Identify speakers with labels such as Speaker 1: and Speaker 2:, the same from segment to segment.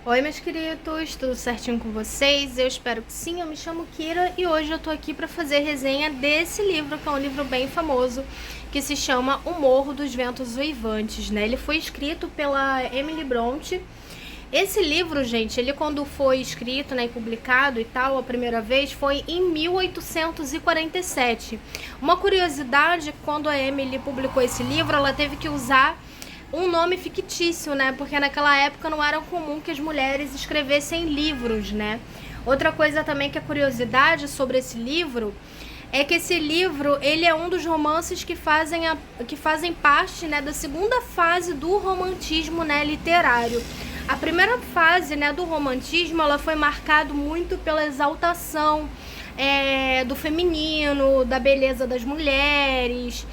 Speaker 1: Oi, meus queridos, tudo certinho com vocês? Eu espero que sim. Eu me chamo Kira e hoje eu tô aqui para fazer resenha desse livro, que é um livro bem famoso, que se chama O Morro dos Ventos Uivantes, né? Ele foi escrito pela Emily Brontë. Esse livro, gente, ele quando foi escrito, né, e publicado e tal, a primeira vez, foi em 1847. Uma curiosidade, quando a Emily publicou esse livro, ela teve que usar um nome fictício, né? Porque naquela época não era comum que as mulheres escrevessem livros, né? Outra coisa também que é curiosidade sobre esse livro é que esse livro, ele é um dos romances que fazem parte, né, da segunda fase do romantismo, né, literário. A primeira fase, né, do romantismo, ela foi marcada muito pela exaltação do feminino, da beleza das mulheres,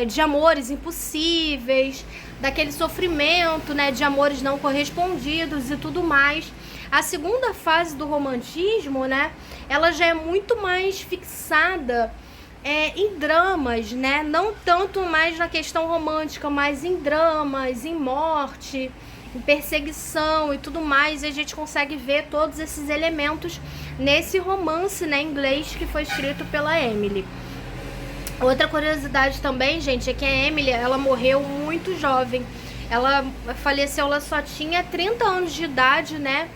Speaker 1: de amores impossíveis, daquele sofrimento, né, de amores não correspondidos e tudo mais. A segunda fase do romantismo, né, ela já é muito mais fixada em dramas, né, não tanto mais na questão romântica, mas em dramas, em morte, em perseguição e tudo mais. E a gente consegue ver todos esses elementos nesse romance, né, inglês que foi escrito pela Emily. Outra curiosidade também, gente, é que a Emily, ela morreu muito jovem. Ela faleceu, ela só tinha 30 anos de idade, né?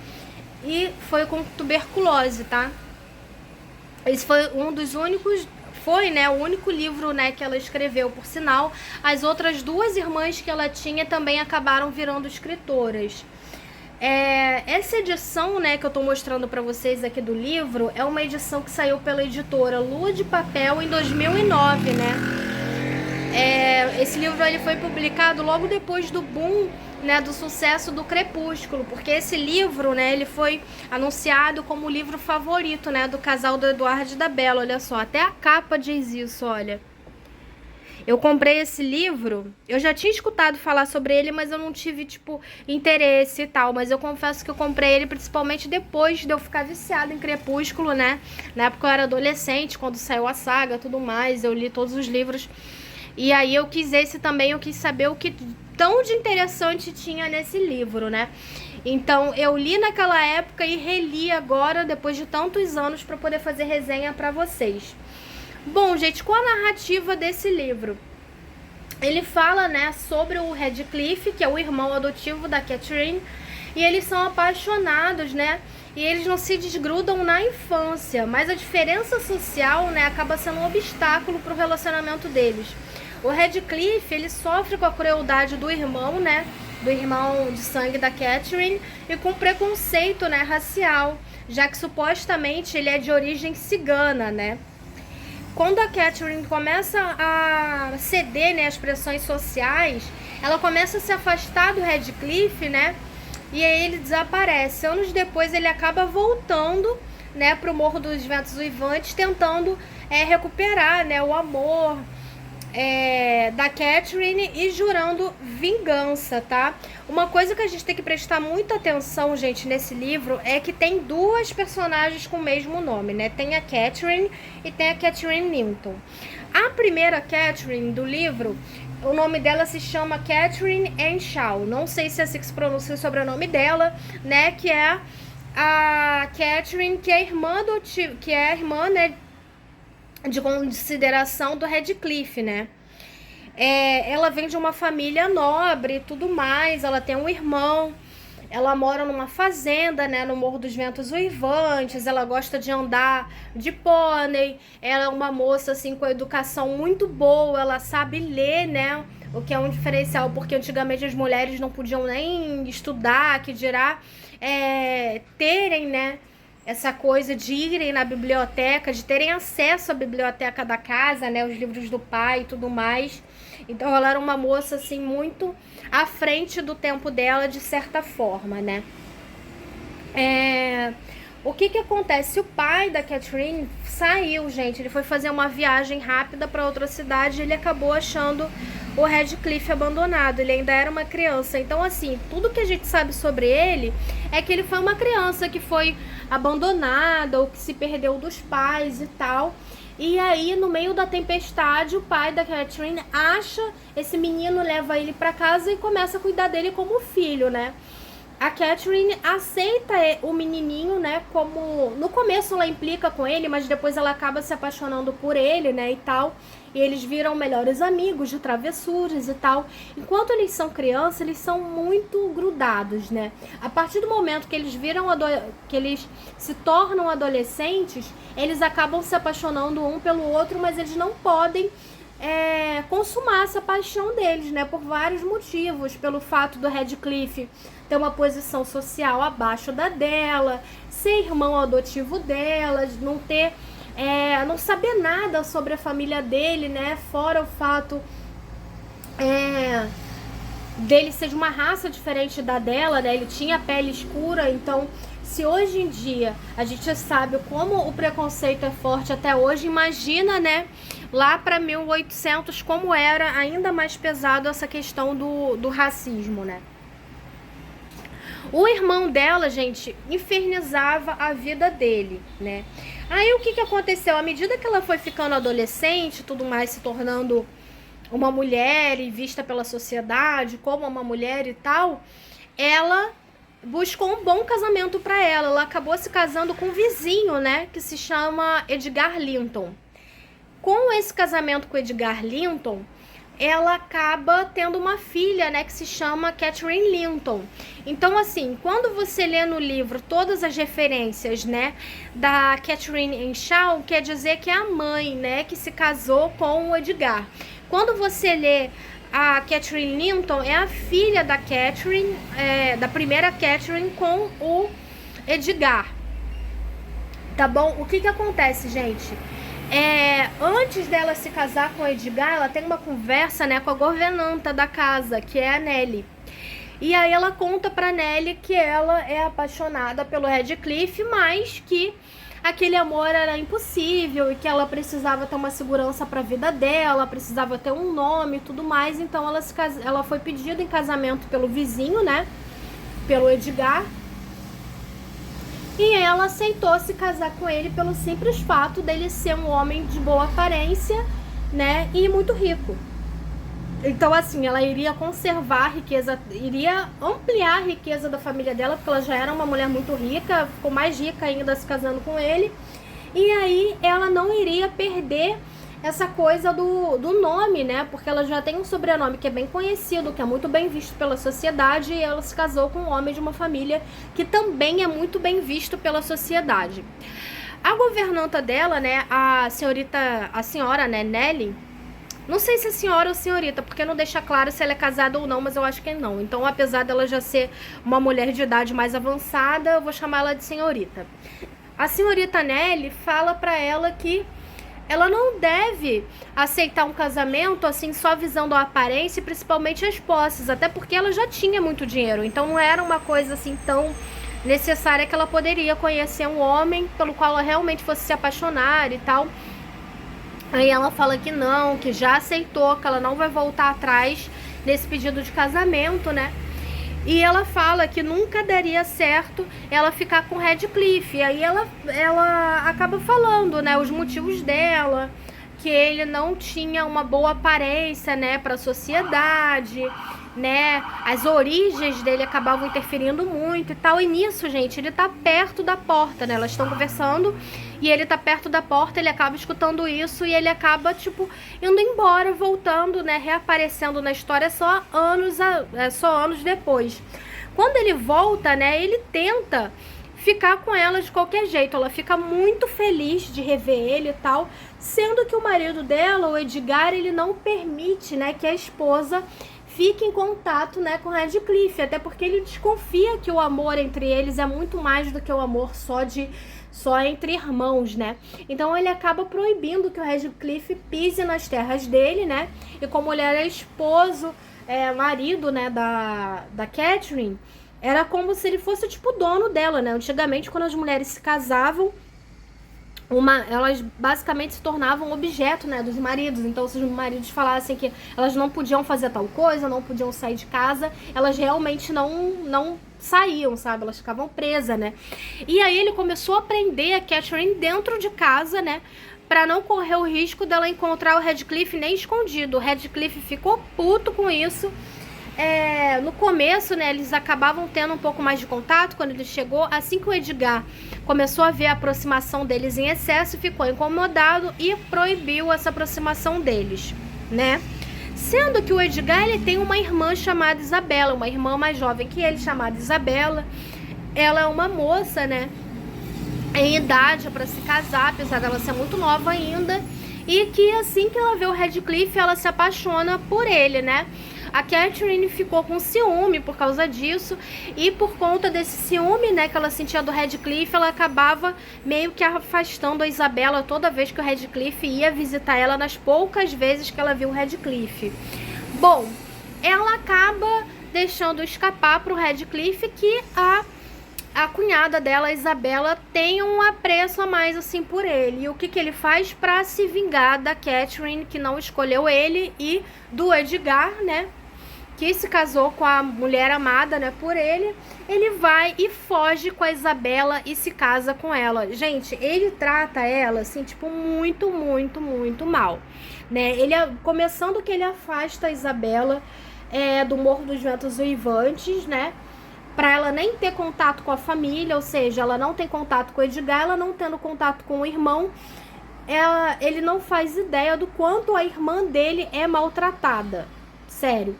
Speaker 1: E foi com tuberculose, tá? Esse foi um dos únicos, foi, né, o único livro, né, que ela escreveu, por sinal. As outras duas irmãs que ela tinha também acabaram virando escritoras. Essa edição, né, que eu tô mostrando pra vocês aqui do livro, é uma edição que saiu pela editora Lua de Papel em 2009, né? Esse livro ele foi publicado logo depois do boom, né, do sucesso do Crepúsculo, porque esse livro, né, ele foi anunciado como o livro favorito, né, do casal do Eduardo e da Bella. Olha só, até a capa diz isso, olha. Eu comprei esse livro, eu já tinha escutado falar sobre ele, mas eu não tive, tipo, interesse e tal. Mas eu confesso que eu comprei ele principalmente depois de eu ficar viciada em Crepúsculo, né? Na época eu era adolescente, quando saiu a saga e tudo mais, eu li todos os livros. E aí eu quis esse também, eu quis saber o que tão de interessante tinha nesse livro, né? Então eu li naquela época e reli agora, depois de tantos anos, para poder fazer resenha para vocês. Bom, gente, qual a narrativa desse livro? Ele fala, né, sobre o Radcliffe, que é o irmão adotivo da Catherine, e eles são apaixonados, né, e eles não se desgrudam na infância, mas a diferença social, né, acaba sendo um obstáculo para o relacionamento deles. O Radcliffe, ele sofre com a crueldade do irmão, né, do irmão de sangue da Catherine, e com preconceito, né, racial, já que supostamente ele é de origem cigana, né. Quando a Catherine começa a ceder, né, às pressões sociais, ela começa a se afastar do Radcliffe, né, e aí ele desaparece. Anos depois ele acaba voltando, né, pro Morro dos Ventos Uivantes, tentando recuperar, né, o amor da Catherine e jurando vingança, tá? Uma coisa que a gente tem que prestar muita atenção, gente, nesse livro é que tem duas personagens com o mesmo nome, né? Tem a Catherine e tem a Catherine Newton. A primeira Catherine do livro, o nome dela se chama Catherine Anne Shaw. Não sei se é assim que se pronuncia o sobrenome dela, né? Que é a Catherine, que é a irmã, né, de consideração do Radcliffe, né? Ela vem de uma família nobre e tudo mais, ela tem um irmão, ela mora numa fazenda, né, no Morro dos Ventos Uivantes, ela gosta de andar de pônei, ela é uma moça, assim, com educação muito boa, ela sabe ler, né, o que é um diferencial, porque antigamente as mulheres não podiam nem estudar, que dirá terem, né, essa coisa de irem na biblioteca, de terem acesso à biblioteca da casa, né, os livros do pai e tudo mais. Então ela era uma moça, assim, muito à frente do tempo dela, de certa forma, né. O que acontece? O pai da Catherine saiu, gente, ele foi fazer uma viagem rápida para outra cidade e ele acabou achando o Radcliffe abandonado. Ele ainda era uma criança. Então, assim, tudo que a gente sabe sobre ele é que ele foi uma criança que foi abandonada ou que se perdeu dos pais e tal. E aí, no meio da tempestade, o pai da Catherine acha esse menino, leva ele para casa e começa a cuidar dele como filho, né? a Catherine aceita o menininho, né, como... No começo ela implica com ele, mas depois ela acaba se apaixonando por ele, né, e tal. E eles viram melhores amigos de travessuras e tal. Enquanto eles são crianças, eles são muito grudados, né. A partir do momento que eles que eles se tornam adolescentes, eles acabam se apaixonando um pelo outro, mas eles não podem consumar essa paixão deles, né, por vários motivos. Pelo fato do Radcliffe ter uma posição social abaixo da dela, ser irmão adotivo dela, não ter, não saber nada sobre a família dele, né, fora o fato dele ser de uma raça diferente da dela, né, ele tinha pele escura. Então, se hoje em dia a gente sabe como o preconceito é forte até hoje, imagina, né, lá para 1800, como era ainda mais pesado essa questão do racismo, né. O irmão dela, gente, infernizava a vida dele, né. Aí o que aconteceu? À medida que ela foi ficando adolescente, tudo mais, se tornando uma mulher e vista pela sociedade como uma mulher e tal, ela buscou um bom casamento para ela. Ela acabou se casando com um vizinho, né, que se chama Edgar Linton. Com esse casamento com Edgar Linton, ela acaba tendo uma filha, né, que se chama Catherine Linton. Então, assim, quando você lê no livro todas as referências, né, da Catherine Henshaw, quer dizer que é a mãe, né, que se casou com o Edgar. Quando você lê a Catherine Linton, é a filha da Catherine, da primeira Catherine com o Edgar. Tá bom? O que acontece, gente? Antes dela se casar com o Edgar, ela tem uma conversa, né, com a governanta da casa, que é a Nellie. E aí ela conta pra Nellie que ela é apaixonada pelo Radcliffe, mas que aquele amor era impossível e que ela precisava ter uma segurança para a vida dela, precisava ter um nome e tudo mais. Então ela foi pedida em casamento pelo vizinho, né, pelo Edgar. E ela aceitou se casar com ele pelo simples fato dele ser um homem de boa aparência, né, e muito rico. Então, assim, ela iria conservar a riqueza, iria ampliar a riqueza da família dela, porque ela já era uma mulher muito rica, ficou mais rica ainda se casando com ele. E aí ela não iria perder essa coisa do nome, né? Porque ela já tem um sobrenome que é bem conhecido, que é muito bem visto pela sociedade, e ela se casou com um homem de uma família que também é muito bem visto pela sociedade. A governanta dela, né, a senhora, né, Nellie, não sei se é senhora ou senhorita, porque não deixa claro se ela é casada ou não, mas eu acho que não. Então, apesar dela já ser uma mulher de idade mais avançada, eu vou chamar ela de senhorita. A senhorita Nellie fala pra ela que ela não deve aceitar um casamento assim só visando a aparência e principalmente as posses, até porque ela já tinha muito dinheiro, então não era uma coisa assim tão necessária que ela poderia conhecer um homem pelo qual ela realmente fosse se apaixonar e tal. Aí ela fala que não, que já aceitou, que ela não vai voltar atrás nesse pedido de casamento, né? E ela fala que nunca daria certo ela ficar com Radcliffe. E aí ela acaba falando, né, os motivos dela, que ele não tinha uma boa aparência, né, para a sociedade, né, as origens dele acabavam interferindo muito e tal. E nisso, gente, ele tá perto da porta, né, elas estão conversando e ele tá perto da porta, ele acaba escutando isso e ele acaba, tipo, indo embora, voltando, né, reaparecendo na história só anos depois. Quando ele volta, né, ele tenta ficar com ela de qualquer jeito, ela fica muito feliz de rever ele e tal, sendo que o marido dela, o Edgar, ele não permite, né, que a esposa fique em contato, né, com Radcliffe, até porque ele desconfia que o amor entre eles é muito mais do que o amor só entre irmãos, né? Então ele acaba proibindo que o Radcliffe pise nas terras dele, né? E como ele era esposo, marido, né, da Catherine, era como se ele fosse tipo dono dela, né? Antigamente, quando as mulheres se casavam, elas basicamente se tornavam objeto, né, dos maridos. Então, se os maridos falassem que elas não podiam fazer tal coisa, não podiam sair de casa, elas realmente não saíam, sabe? Elas ficavam presas, né? E aí ele começou a prender a Catherine dentro de casa, né, pra não correr o risco dela encontrar o Radcliffe nem escondido. O Radcliffe ficou puto com isso, no começo, né, eles acabavam tendo um pouco mais de contato quando ele chegou. Assim que o Edgar começou a ver a aproximação deles em excesso, ficou incomodado e proibiu essa aproximação deles, né? Sendo que o Edgar, ele tem uma irmã chamada Isabela, uma irmã mais jovem que ele, chamada Isabela. Ela é uma moça, né, em idade para se casar, apesar dela ser muito nova ainda. E que assim que ela vê o Radcliffe, ela se apaixona por ele, né? A Catherine ficou com ciúme por causa disso, e por conta desse ciúme, né, que ela sentia do Radcliffe, ela acabava meio que afastando a Isabela toda vez que o Radcliffe ia visitar ela, nas poucas vezes que ela viu o Radcliffe. Bom, ela acaba deixando escapar pro Radcliffe que a cunhada dela, a Isabela, tem um apreço a mais assim por ele. E o que ele faz para se vingar da Catherine, que não escolheu ele, e do Edgar, né, que se casou com a mulher amada, né, por ele. Ele vai e foge com a Isabela e se casa com ela. Gente, ele trata ela assim, tipo, muito, muito, muito mal, né? Começando que ele afasta a Isabela do Morro dos Ventos Uivantes, né, para ela nem ter contato com a família, ou seja, ela não tem contato com o Edgar, ela não tendo contato com o irmão, ele não faz ideia do quanto a irmã dele é maltratada, sério.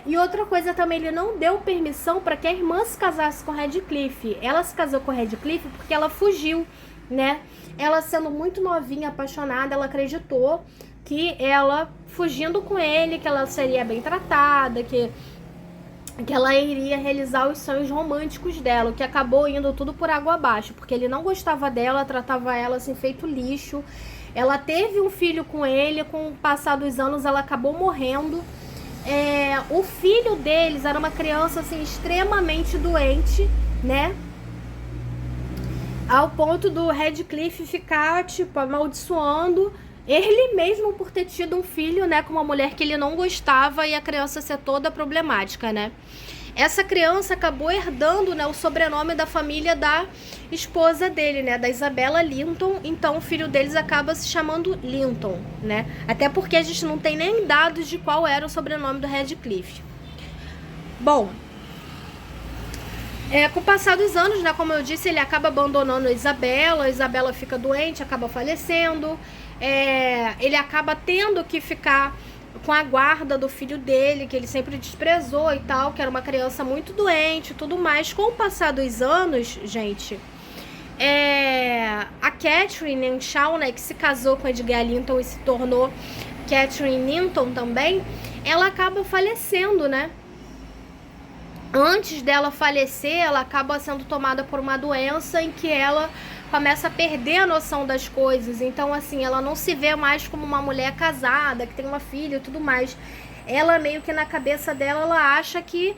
Speaker 1: E outra coisa também, ele não deu permissão para que a irmã se casasse com o Radcliffe. Ela se casou com o Radcliffe porque ela fugiu, né? Ela, sendo muito novinha, apaixonada, ela acreditou que ela, fugindo com ele, que ela seria bem tratada, que ela iria realizar os sonhos românticos dela, o que acabou indo tudo por água abaixo, porque ele não gostava dela, tratava ela assim, feito lixo. Ela teve um filho com ele, com o passar dos anos ela acabou morrendo. O filho deles era uma criança assim, extremamente doente, né? Ao ponto do Radcliffe ficar, tipo, amaldiçoando ele mesmo por ter tido um filho, né, com uma mulher que ele não gostava, e a criança ser toda problemática, né? Essa criança acabou herdando, né, o sobrenome da família da esposa dele, né, da Isabella Linton. Então o filho deles acaba se chamando Linton, né? Até porque a gente não tem nem dados de qual era o sobrenome do Radcliffe. Bom, com o passar dos anos, né, como eu disse, ele acaba abandonando a Isabela fica doente, acaba falecendo. Ele acaba tendo que ficar com a guarda do filho dele, que ele sempre desprezou e tal, que era uma criança muito doente e tudo mais. Com o passar dos anos, gente, a Catherine Shaw, né, que se casou com Edgar Linton e se tornou Catherine Linton também, ela acaba falecendo, né? Antes dela falecer, ela acaba sendo tomada por uma doença em que ela começa a perder a noção das coisas. Então, assim, ela não se vê mais como uma mulher casada, que tem uma filha e tudo mais. Ela meio que na cabeça dela, ela acha que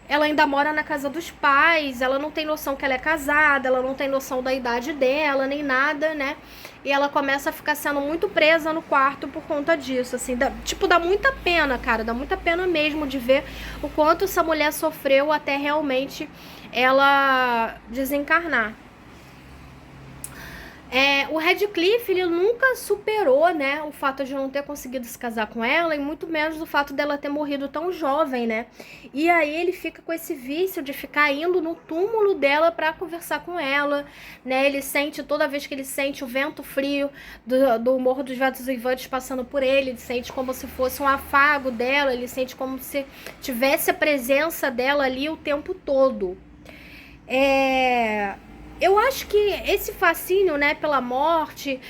Speaker 1: ela ainda mora na casa dos pais, ela não tem noção que ela é casada, ela não tem noção da idade dela, nem nada, né? E ela começa a ficar sendo muito presa no quarto por conta disso, assim, dá muita pena, cara, dá muita pena mesmo de ver o quanto essa mulher sofreu até realmente ela desencarnar. O Radcliffe, ele nunca superou, né, o fato de não ter conseguido se casar com ela, e muito menos o fato dela ter morrido tão jovem, né? E aí ele fica com esse vício de ficar indo no túmulo dela pra conversar com ela, né? Ele sente, toda vez que ele sente o vento frio do Morro dos Ventos Uivantes passando por ele sente como se fosse um afago dela, ele sente como se tivesse a presença dela ali o tempo todo. Eu acho que esse fascínio, né, pela morte,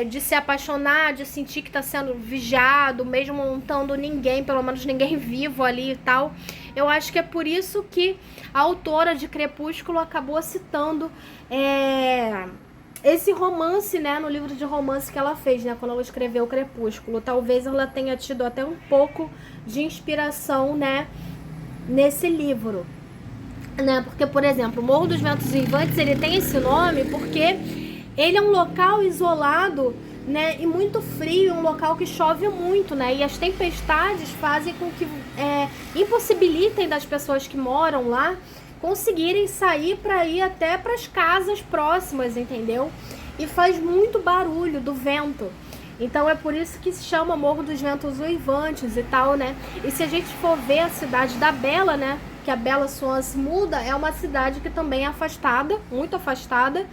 Speaker 1: de se apaixonar, de sentir que está sendo vigiado, mesmo não estando ninguém, pelo menos ninguém vivo ali e tal, eu acho que é por isso que a autora de Crepúsculo acabou citando esse romance, né, no livro de romance que ela fez, né, quando ela escreveu Crepúsculo. Talvez ela tenha tido até um pouco de inspiração, né, nesse livro. Né? Porque, por exemplo, o Morro dos Ventos Uivantes, ele tem esse nome porque ele é um local isolado, né, e muito frio, um local que chove muito, né, e as tempestades fazem com que impossibilitem das pessoas que moram lá conseguirem sair para ir até para as casas próximas, entendeu? E faz muito barulho do vento. Então é por isso que se chama Morro dos Ventos Uivantes e tal, né? E se a gente for ver a cidade da Bela, né? Que a Bela Swan se muda, é uma cidade que também é afastada, muito afastada,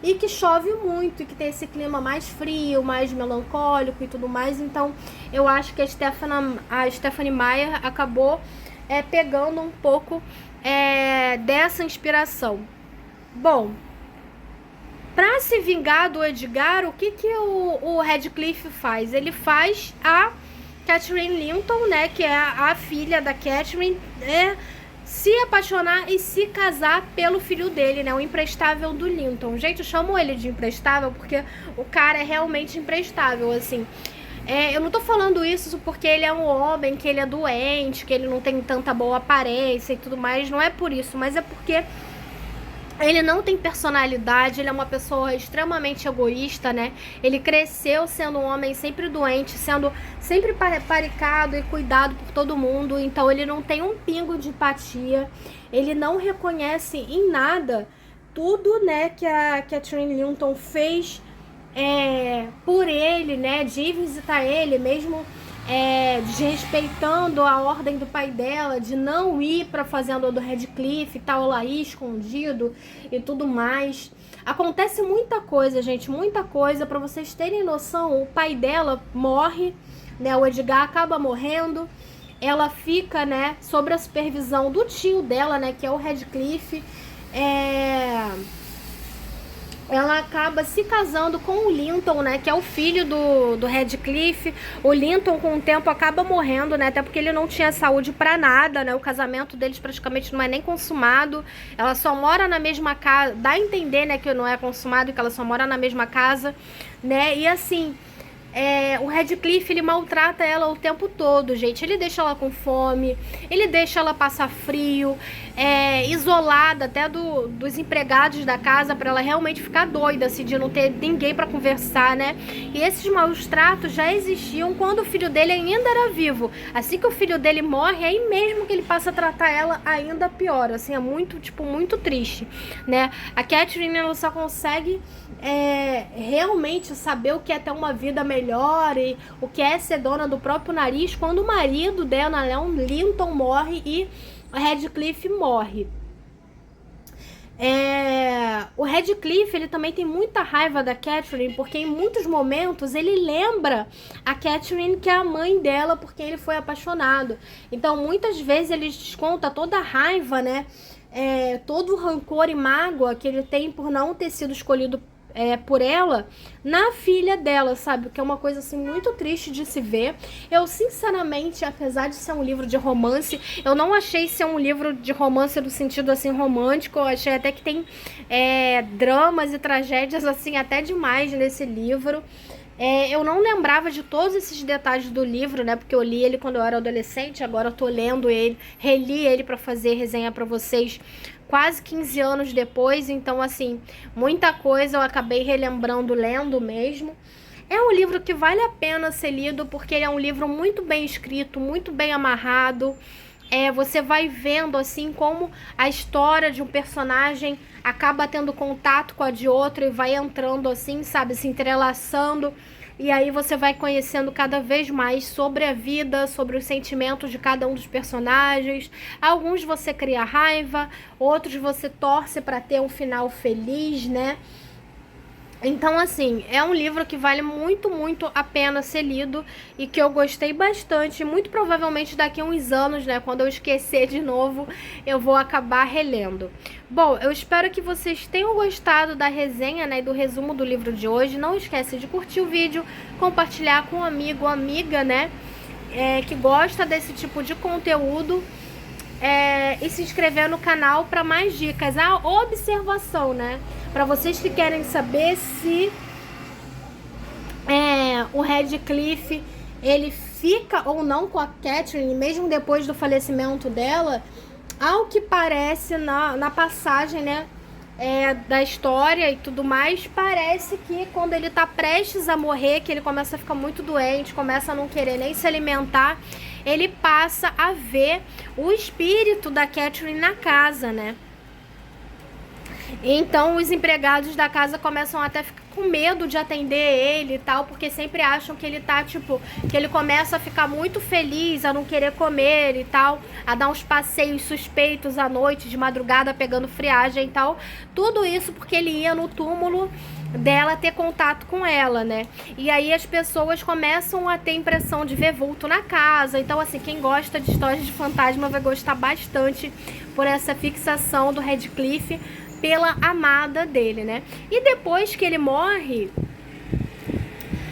Speaker 1: e que chove muito, e que tem esse clima mais frio, mais melancólico e tudo mais. Então eu acho que a Stephenie Meyer acabou pegando um pouco dessa inspiração. Bom, para se vingar do Edgar, o que o Radcliffe faz? Ele faz a Catherine Linton, né, que é a filha da Catherine, se apaixonar e se casar pelo filho dele, né, o imprestável do Linton. Gente, eu chamo ele de imprestável porque o cara é realmente imprestável, assim. Eu não tô falando isso porque ele é um homem, que ele é doente, que ele não tem tanta boa aparência e tudo mais, não é por isso, mas é porque ele não tem personalidade, ele é uma pessoa extremamente egoísta, né? Ele cresceu sendo um homem sempre doente, sendo sempre paricado e cuidado por todo mundo. Então ele não tem um pingo de empatia. Ele não reconhece em nada tudo, né, que a Catherine Linton fez por ele, né? De ir visitar ele, mesmo desrespeitando a ordem do pai dela, de não ir para a fazenda do Radcliffe, tal lá escondido e tudo mais. Acontece muita coisa, gente, muita coisa. Para vocês terem noção, o pai dela morre, né? O Edgar acaba morrendo. Ela fica, né, sob a supervisão do tio dela, né, que é o Radcliffe. Ela acaba se casando com o Linton, né, que é o filho do Radcliffe. O Linton, com o tempo, acaba morrendo, né, até porque ele não tinha saúde pra nada, né, o casamento deles praticamente não é nem consumado. Ela só mora na mesma casa, dá a entender, né, que não é consumado, que ela só mora na mesma casa, né, e assim... o Radcliffe, ele maltrata ela o tempo todo, gente. Ele deixa ela com fome, ele deixa ela passar frio, isolada até dos empregados da casa, para ela realmente ficar doida, assim, de não ter ninguém para conversar, né? E esses maus tratos já existiam quando o filho dele ainda era vivo. Assim que o filho dele morre, aí mesmo que ele passa a tratar ela ainda pior, assim, é muito, tipo, muito triste, né? A Catherine, ela só consegue realmente saber o que é ter uma vida melhor e o que é ser dona do próprio nariz quando o marido dela, né, o Linton, morre e o Radcliffe morre. O Radcliffe, ele também tem muita raiva da Catherine, porque em muitos momentos ele lembra a Catherine que é a mãe dela, porque ele foi apaixonado. Então muitas vezes ele desconta toda a raiva, né, todo o rancor e mágoa que ele tem por não ter sido escolhido por ela, na filha dela, sabe? Que é uma coisa assim muito triste de se ver. Eu sinceramente, apesar de ser um livro de romance, eu não achei ser um livro de romance no sentido assim romântico. Eu achei até que tem dramas e tragédias assim até demais nesse livro. Eu não lembrava de todos esses detalhes do livro, né? Porque eu li ele quando eu era adolescente, agora eu tô lendo ele, reli ele pra fazer resenha pra vocês quase 15 anos depois. Então, assim, muita coisa eu acabei relembrando lendo mesmo. É um livro que vale a pena ser lido, porque ele é um livro muito bem escrito, muito bem amarrado. Você vai vendo, assim, como a história de um personagem acaba tendo contato com a de outro e vai entrando, assim, sabe, se entrelaçando. E aí você vai conhecendo cada vez mais sobre a vida, sobre os sentimentos de cada um dos personagens. Alguns você cria raiva, outros você torce para ter um final feliz, né? Então, assim, é um livro que vale muito, muito a pena ser lido e que eu gostei bastante. Muito provavelmente daqui a uns anos, né, quando eu esquecer de novo, eu vou acabar relendo. Bom, eu espero que vocês tenham gostado da resenha, né, e do resumo do livro de hoje. Não esquece de curtir o vídeo, compartilhar com um amigo ou amiga, né, que gosta desse tipo de conteúdo. E se inscrever no canal para mais dicas. A observação, né? Para vocês que querem saber se o Radcliffe ele fica ou não com a Catherine, mesmo depois do falecimento dela, ao que parece na passagem, né, da história e tudo mais, parece que quando ele tá prestes a morrer, que ele começa a ficar muito doente, começa a não querer nem se alimentar, ele passa a ver o espírito da Catherine na casa, né? Então os empregados da casa começam até a ficar com medo de atender ele e tal, porque sempre acham que ele tá, tipo, que ele começa a ficar muito feliz, a não querer comer e tal, a dar uns passeios suspeitos à noite, de madrugada, pegando friagem e tal. Tudo isso porque ele ia no túmulo dela ter contato com ela, né? E aí as pessoas começam a ter impressão de ver vulto na casa. Então, assim, quem gosta de histórias de fantasma vai gostar bastante por essa fixação do Radcliffe pela amada dele, né? E depois que ele morre,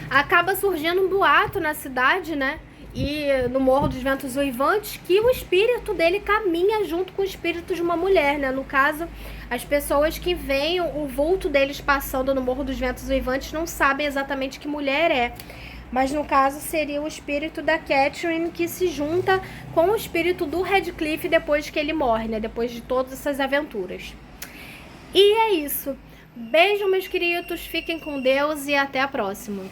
Speaker 1: acaba surgindo um boato na cidade, né? E no Morro dos Ventos Uivantes, que o espírito dele caminha junto com o espírito de uma mulher, né? No caso, as pessoas que veem o vulto deles passando no Morro dos Ventos Uivantes não sabem exatamente que mulher é. Mas no caso seria o espírito da Catherine que se junta com o espírito do Radcliffe depois que ele morre, né? Depois de todas essas aventuras. E é isso. Beijo, meus queridos. Fiquem com Deus e até a próxima.